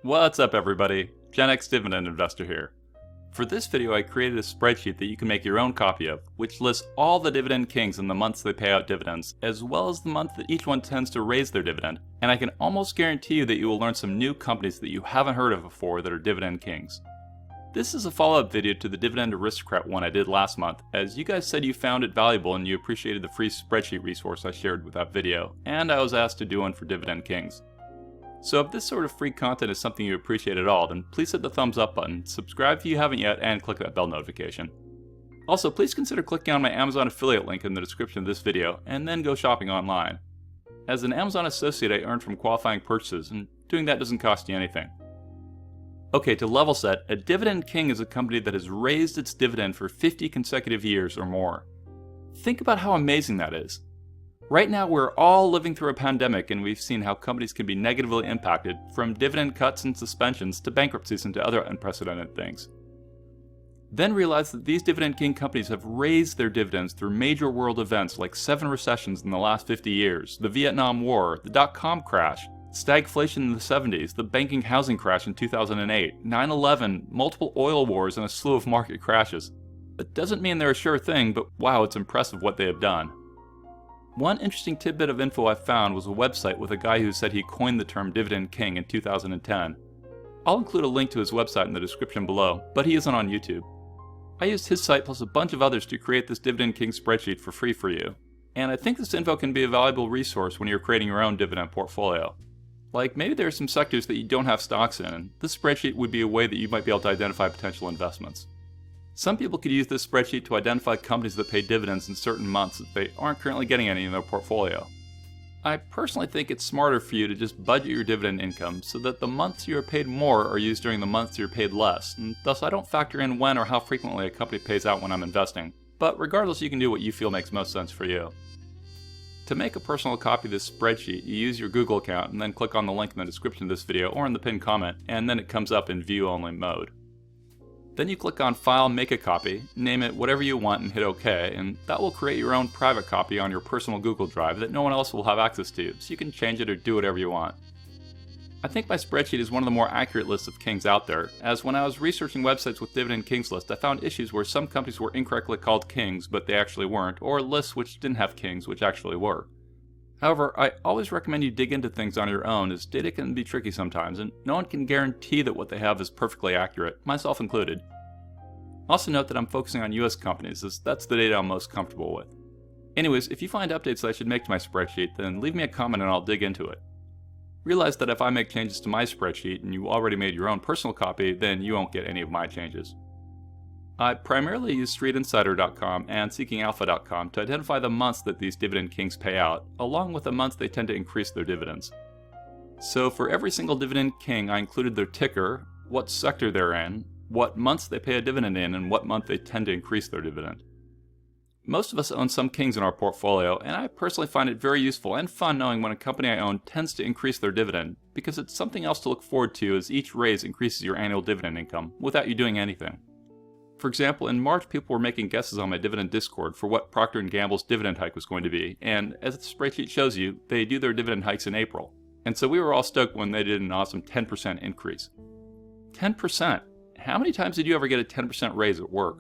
What's up everybody, GenExDividendInvestor here. For this video I created a spreadsheet that you can make your own copy of, which lists all the dividend kings and the months they pay out dividends, as well as the month that each one tends to raise their dividend, and I can almost guarantee you that you will learn some new companies that you haven't heard of before that are dividend kings. This is a follow-up video to the Dividend Aristocrat one I did last month, as you guys said you found it valuable and you appreciated the free spreadsheet resource I shared with that video, and I was asked to do one for dividend kings. So if this sort of free content is something you appreciate at all, then please hit the thumbs up button, subscribe if you haven't yet, and click that bell notification. Also, please consider clicking on my Amazon affiliate link in the description of this video, and then go shopping online. As an Amazon associate, I earn from qualifying purchases, and doing that doesn't cost you anything. Okay, to level set, a dividend king is a company that has raised its dividend for 50 consecutive years or more. Think about how amazing that is. Right now, we're all living through a pandemic, and we've seen how companies can be negatively impacted, from dividend cuts and suspensions to bankruptcies and to other unprecedented things. Then realize that these dividend king companies have raised their dividends through major world events like 7 recessions in the last 50 years, the Vietnam War, the dot-com crash, stagflation in the 70s, the banking housing crash in 2008, 9/11, multiple oil wars, and a slew of market crashes. That doesn't mean they're a sure thing, but wow, it's impressive what they have done. One interesting tidbit of info I found was a website with a guy who said he coined the term dividend king in 2010. I'll include a link to his website in the description below, but he isn't on YouTube. I used his site plus a bunch of others to create this dividend king spreadsheet for free for you, and I think this info can be a valuable resource when you're creating your own dividend portfolio. Like, maybe there are some sectors that you don't have stocks in, and this spreadsheet would be a way that you might be able to identify potential investments. Some people could use this spreadsheet to identify companies that pay dividends in certain months if they aren't currently getting any in their portfolio. I personally think it's smarter for you to just budget your dividend income so that the months you are paid more are used during the months you're paid less, and thus I don't factor in when or how frequently a company pays out when I'm investing. But regardless, you can do what you feel makes most sense for you. To make a personal copy of this spreadsheet, you use your Google account and then click on the link in the description of this video or in the pinned comment, and then it comes up in view-only mode. Then you click on File, Make a Copy, name it whatever you want and hit OK, and that will create your own private copy on your personal Google Drive that no one else will have access to, so you can change it or do whatever you want. I think my spreadsheet is one of the more accurate lists of kings out there, as when I was researching websites with Dividend Kings list, I found issues where some companies were incorrectly called kings but they actually weren't, or lists which didn't have kings which actually were. However, I always recommend you dig into things on your own, as data can be tricky sometimes, and no one can guarantee that what they have is perfectly accurate, myself included. Also note that I'm focusing on US companies, as that's the data I'm most comfortable with. Anyways, if you find updates that I should make to my spreadsheet, then leave me a comment and I'll dig into it. Realize that if I make changes to my spreadsheet and you already made your own personal copy, then you won't get any of my changes. I primarily use StreetInsider.com and SeekingAlpha.com to identify the months that these dividend kings pay out, along with the months they tend to increase their dividends. So for every single dividend king, I included their ticker, what sector they're in, what months they pay a dividend in, and what month they tend to increase their dividend. Most of us own some kings in our portfolio, and I personally find it very useful and fun knowing when a company I own tends to increase their dividend, because it's something else to look forward to as each raise increases your annual dividend income, without you doing anything. For example, in March people were making guesses on my dividend Discord for what Procter & Gamble's dividend hike was going to be, and as the spreadsheet shows you, they do their dividend hikes in April. And so we were all stoked when they did an awesome 10% increase. 10%? How many times did you ever get a 10% raise at work?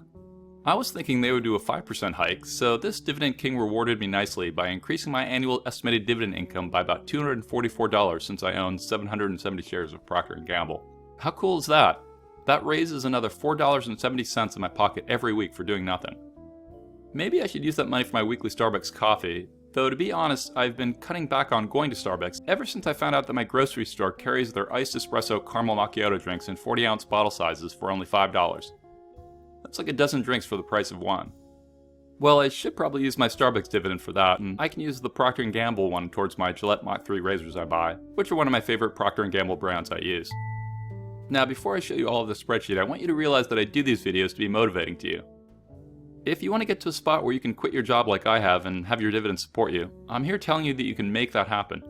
I was thinking they would do a 5% hike, so this dividend king rewarded me nicely by increasing my annual estimated dividend income by about $244 since I own 770 shares of Procter & Gamble. How cool is that? That raises another $4.70 in my pocket every week for doing nothing. Maybe I should use that money for my weekly Starbucks coffee, though to be honest, I've been cutting back on going to Starbucks ever since I found out that my grocery store carries their iced espresso caramel macchiato drinks in 40-ounce bottle sizes for only $5. That's like a dozen drinks for the price of one. Well, I should probably use my Starbucks dividend for that, and I can use the Procter & Gamble one towards my Gillette Mach 3 razors I buy, which are one of my favorite Procter & Gamble brands I use. Now, before I show you all of the spreadsheet, I want you to realize that I do these videos to be motivating to you. If you want to get to a spot where you can quit your job like I have and have your dividends support you, I'm here telling you that you can make that happen.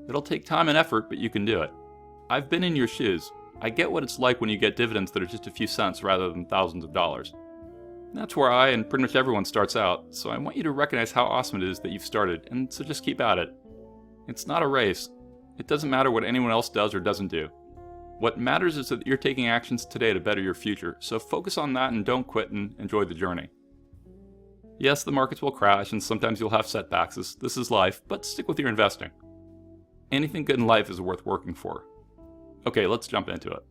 It'll take time and effort, but you can do it. I've been in your shoes. I get what it's like when you get dividends that are just a few cents rather than thousands of dollars. That's where I and pretty much everyone starts out, so I want you to recognize how awesome it is that you've started, and so just keep at it. It's not a race. It doesn't matter what anyone else does or doesn't do. What matters is that you're taking actions today to better your future, so focus on that and don't quit and enjoy the journey. Yes, the markets will crash and sometimes you'll have setbacks. This is life, but stick with your investing. Anything good in life is worth working for. Okay, let's jump into it.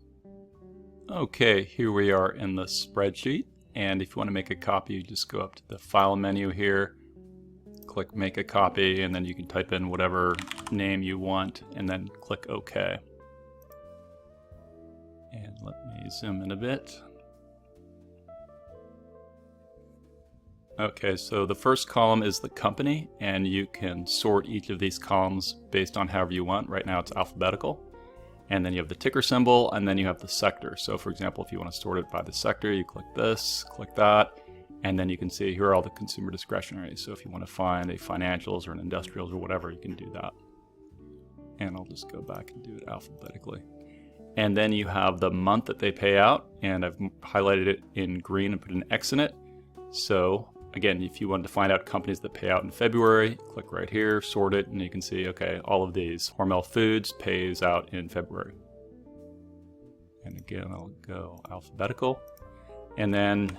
Okay, here we are in the spreadsheet, and if you want to make a copy, you just go up to the File menu here, click Make a Copy, and then you can type in whatever name you want, and then click OK. And let me zoom in a bit. Okay, so the first column is the company, and you can sort each of these columns based on however you want. Right now it's alphabetical. And then you have the ticker symbol, and then you have the sector. So for example, if you want to sort it by the sector, you click this, click that, and then you can see here are all the consumer discretionary. So if you want to find a financials or an industrials or whatever, you can do that. And I'll just go back and do it alphabetically. And then you have the month that they pay out, and I've highlighted it in green and put an X in it. So again, if you wanted to find out companies that pay out in February, click right here, sort it, and you can see, okay, all of these. Hormel Foods pays out in February. And again, I'll go alphabetical. And then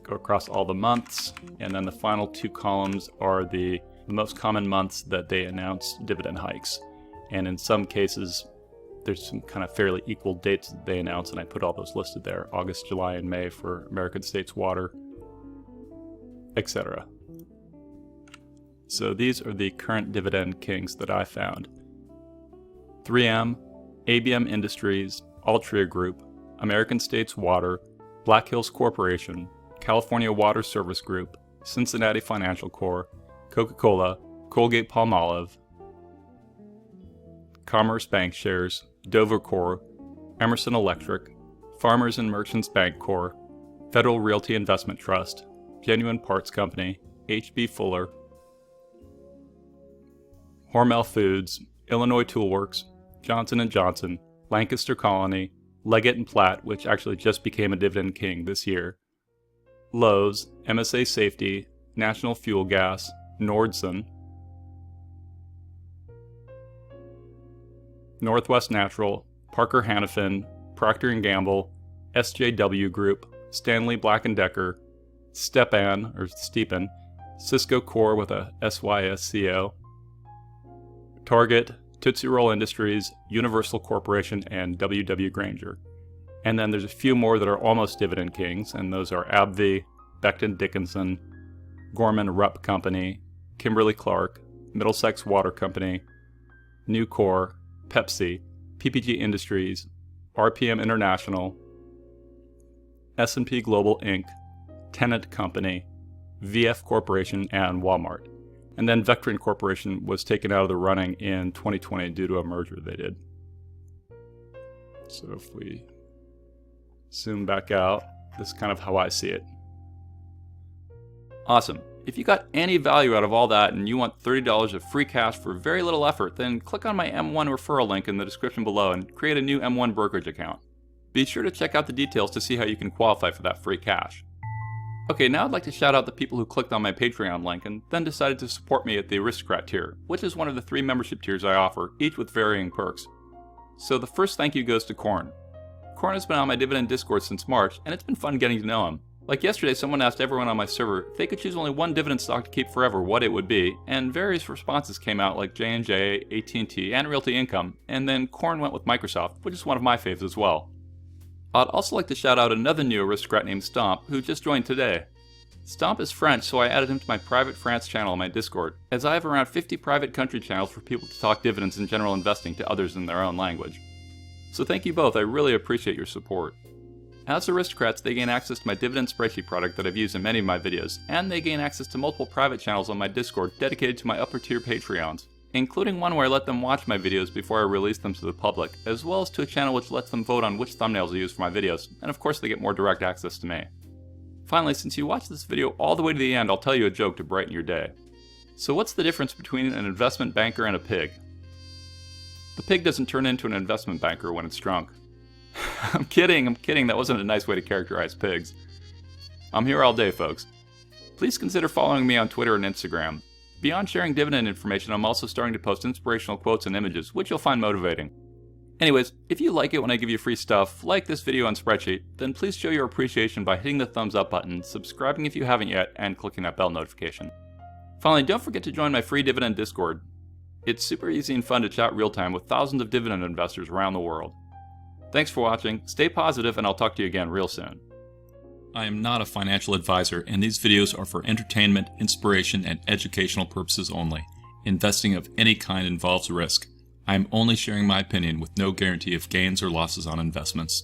go across all the months. And then the final two columns are the most common months that they announce dividend hikes. And in some cases, there's some kind of fairly equal dates that they announce, and I put all those listed there. August, July, and May for American States Water, etc. So these are the current dividend kings that I found. 3M, ABM Industries, Altria Group, American States Water, Black Hills Corporation, California Water Service Group, Cincinnati Financial Corp, Coca-Cola, Colgate-Palmolive, Commerce Bank Shares, Dover Corp, Emerson Electric, Farmers and Merchants Bank Corp, Federal Realty Investment Trust, Genuine Parts Company, H.B. Fuller, Hormel Foods, Illinois Toolworks, Johnson & Johnson, Lancaster Colony, Leggett & Platt, which actually just became a dividend king this year, Lowe's, MSA Safety, National Fuel Gas, Nordson, Northwest Natural, Parker Hannifin, Procter & Gamble, SJW Group, Stanley Black & Decker, Stepan, Cisco Core with a SYSCO, Target, Tootsie Roll Industries, Universal Corporation, and W.W. Grainger. And then there's a few more that are almost dividend kings, and those are AbbVie, Becton Dickinson, Gorman Rupp Company, Kimberly-Clark, Middlesex Water Company, Nucor, Pepsi, PPG Industries, RPM International, S&P Global Inc., Tennant Company, VF Corporation, and Walmart. And then Vectren Corporation was taken out of the running in 2020 due to a merger they did. So if we zoom back out, this is kind of how I see it. Awesome. If you got any value out of all that and you want $30 of free cash for very little effort, then click on my M1 referral link in the description below and create a new M1 brokerage account. Be sure to check out the details to see how you can qualify for that free cash. Okay, now I'd like to shout out the people who clicked on my Patreon link and then decided to support me at the Aristocrat tier, which is one of the 3 membership tiers I offer, each with varying perks. So the first thank you goes to Korn. Korn has been on my Dividend Discord since March, and it's been fun getting to know him. Like yesterday, someone asked everyone on my server if they could choose only one dividend stock to keep forever, what it would be, and various responses came out like J&J, AT&T, and Realty Income, and then Korn went with Microsoft, which is one of my faves as well. I'd also like to shout out another new aristocrat named Stomp, who just joined today. Stomp is French, so I added him to my private France channel on my Discord, as I have around 50 private country channels for people to talk dividends and general investing to others in their own language. So thank you both, I really appreciate your support. As aristocrats, they gain access to my dividend spreadsheet product that I've used in many of my videos, and they gain access to multiple private channels on my Discord dedicated to my upper tier Patreons, including one where I let them watch my videos before I release them to the public, as well as to a channel which lets them vote on which thumbnails I use for my videos, and of course they get more direct access to me. Finally, since you watched this video all the way to the end, I'll tell you a joke to brighten your day. So what's the difference between an investment banker and a pig? The pig doesn't turn into an investment banker when it's drunk. I'm kidding, that wasn't a nice way to characterize pigs. I'm here all day, folks. Please consider following me on Twitter and Instagram. Beyond sharing dividend information, I'm also starting to post inspirational quotes and images, which you'll find motivating. Anyways, if you like it when I give you free stuff, like this video on Spreadsheet, then please show your appreciation by hitting the thumbs up button, subscribing if you haven't yet, and clicking that bell notification. Finally, don't forget to join my free Dividend Discord. It's super easy and fun to chat real time with thousands of Dividend investors around the world. Thanks for watching, stay positive, and I'll talk to you again real soon. I am not a financial advisor, and these videos are for entertainment, inspiration, and educational purposes only. Investing of any kind involves risk. I am only sharing my opinion with no guarantee of gains or losses on investments.